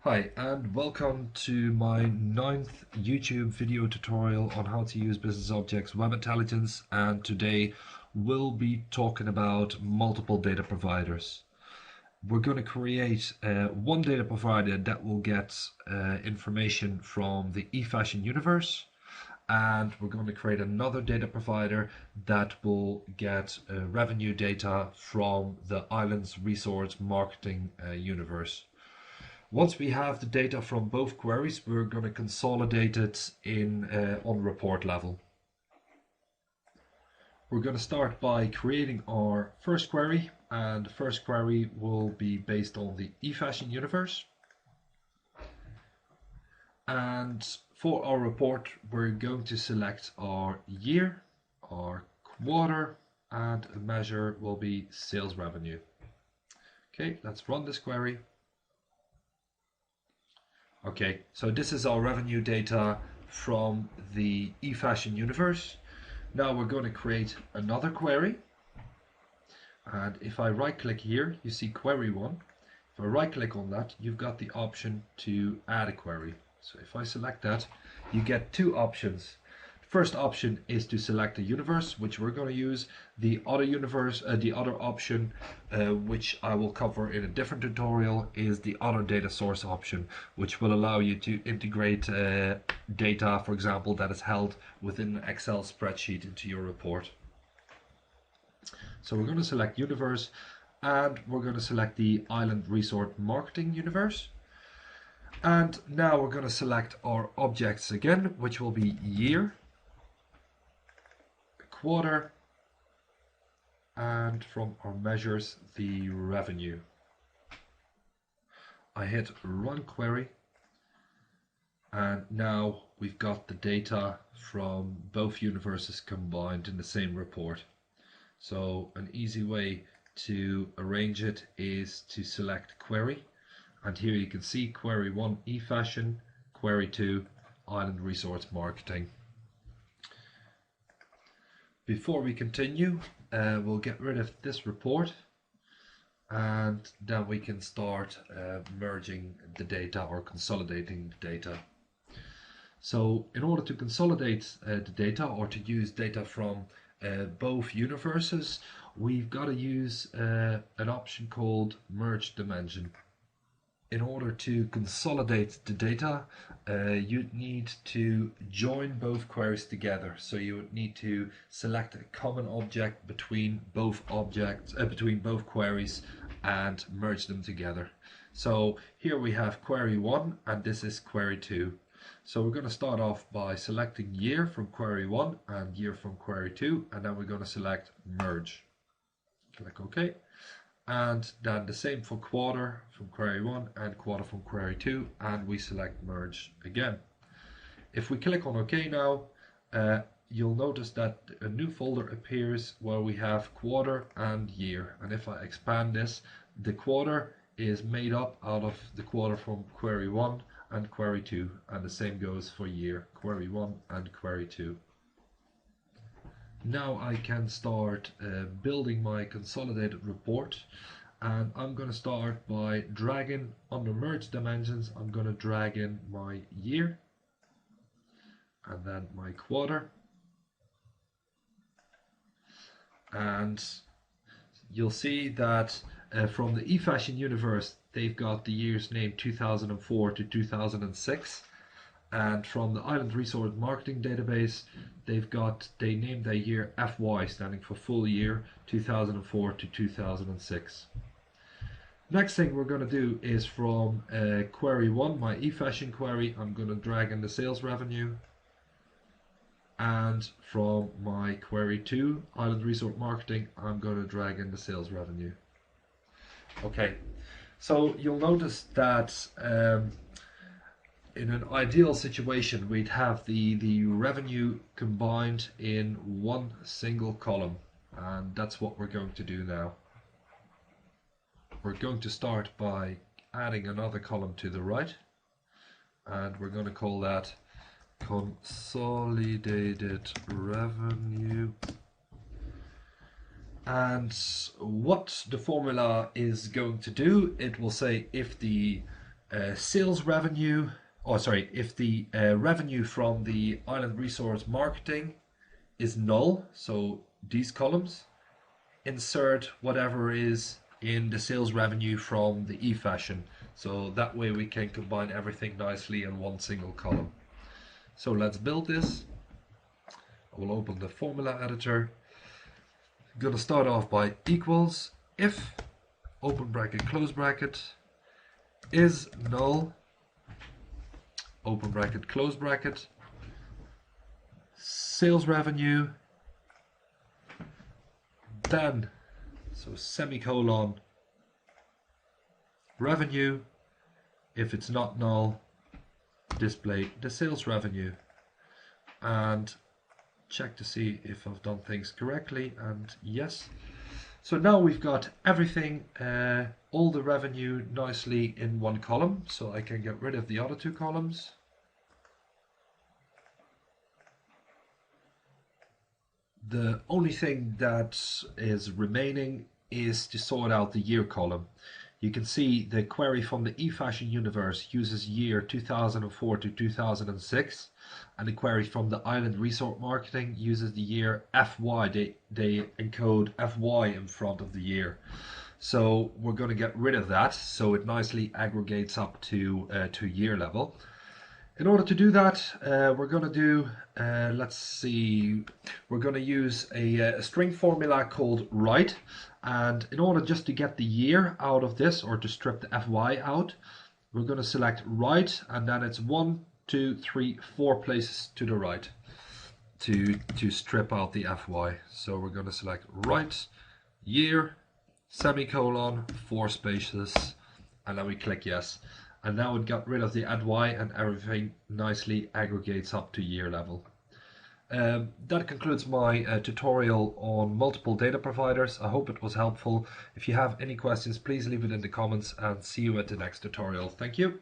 Hi and welcome to my ninth YouTube video tutorial on how to use Business Objects Web Intelligence, and today we'll be talking about multiple data providers. We're going to create one data provider that will get information from the eFashion universe, and we're going to create another data provider that will get revenue data from the Islands Resorts Marketing universe. Once we have the data from both queries, we're going to consolidate it in on report level. We're going to start by creating our first query, and the first query will be based on the eFashion universe. And for our report, we're going to select our year, our quarter, and the measure will be sales revenue. Okay, let's run this query. Okay, so this is our revenue data from the eFashion universe. Now we're going to create another query. And if I right click here, you see query 1. If I right click on that, you've got the option to add a query. So if I select that, you get two options. First option is to select a universe, which we're going to use. The other option, which I will cover in a different tutorial, is the other data source option, which will allow you to integrate data, for example, that is held within an Excel spreadsheet into your report. So we're going to select universe, and we're going to select the Island Resort Marketing universe. And now we're going to select our objects again, which will be year, quarter, and from our measures, the revenue. I hit run query, and now we've got the data from both universes combined in the same report. So an easy way to arrange it is to select query, and here you can see query 1 eFashion, query 2 Island Resorts Marketing. Before we continue, we'll get rid of this report, and then we can start merging the data or consolidating the data. So in order to consolidate the data or to use data from both universes, we've got to use an option called merge dimension. In order to consolidate the data, you'd need to join both queries together. So you would need to select a common object between both queries and merge them together. So here we have query 1 and this is query 2. So we're going to start off by selecting year from query 1 and year from query 2, and then we're going to select merge. Click OK. And then the same for quarter from query 1 and quarter from query 2, and we select merge again. If we click on OK now, you'll notice that a new folder appears where we have quarter and year. And if I expand this, the quarter is made up out of the quarter from query 1 and query 2, and the same goes for year, query 1 and query 2. Now I can start building my consolidated report, and I'm going to start by dragging under merge dimensions. I'm going to drag in my year and then my quarter, and you'll see that from the eFashion universe they've got the years named 2004 to 2006. And from the Island Resort Marketing database, they named their year FY, standing for full year 2004 to 2006. Next thing we're going to do is from query 1, my eFashion query, I'm going to drag in the sales revenue. And from my query 2, Island Resort Marketing, I'm going to drag in the sales revenue. Okay, so you'll notice that in an ideal situation, we'd have the revenue combined in one single column, and that's what we're going to do now. We're going to start by adding another column to the right, and we're going to call that consolidated revenue. And what the formula is going to do, it will say if the sales revenue, oh sorry, if the revenue from the island resource marketing is null, so these columns, insert whatever is in the sales revenue from the e-fashion. So that way we can combine everything nicely in one single column. So let's build this. I will open the formula editor. I'm going to start off by equals if open bracket close bracket is null open bracket close bracket sales revenue, then so semicolon revenue. If it's not null, display the sales revenue, and check to see if I've done things correctly, and yes. So now we've got everything, all the revenue nicely in one column, so I can get rid of the other two columns. The only thing that is remaining is to sort out the year column. You can see the query from the eFashion universe uses year 2004 to 2006, and the query from the Island Resort Marketing uses the year FY. They encode FY in front of the year. So we're going to get rid of that, so it nicely aggregates up to year level. In order to do that, we're going to do, let's see, we're going to use a string formula called write. And in order just to get the year out of this, or to strip the FY out, we're going to select write, and then it's 1, 2, 3, 4 places to the right to strip out the FY. So we're going to select write year, semicolon, 4 spaces, and then we click yes. And now it got rid of the add y, and everything nicely aggregates up to year level. That concludes my tutorial on multiple data providers. I hope it was helpful. If you have any questions, please leave it in the comments, and see you at the next tutorial. Thank you.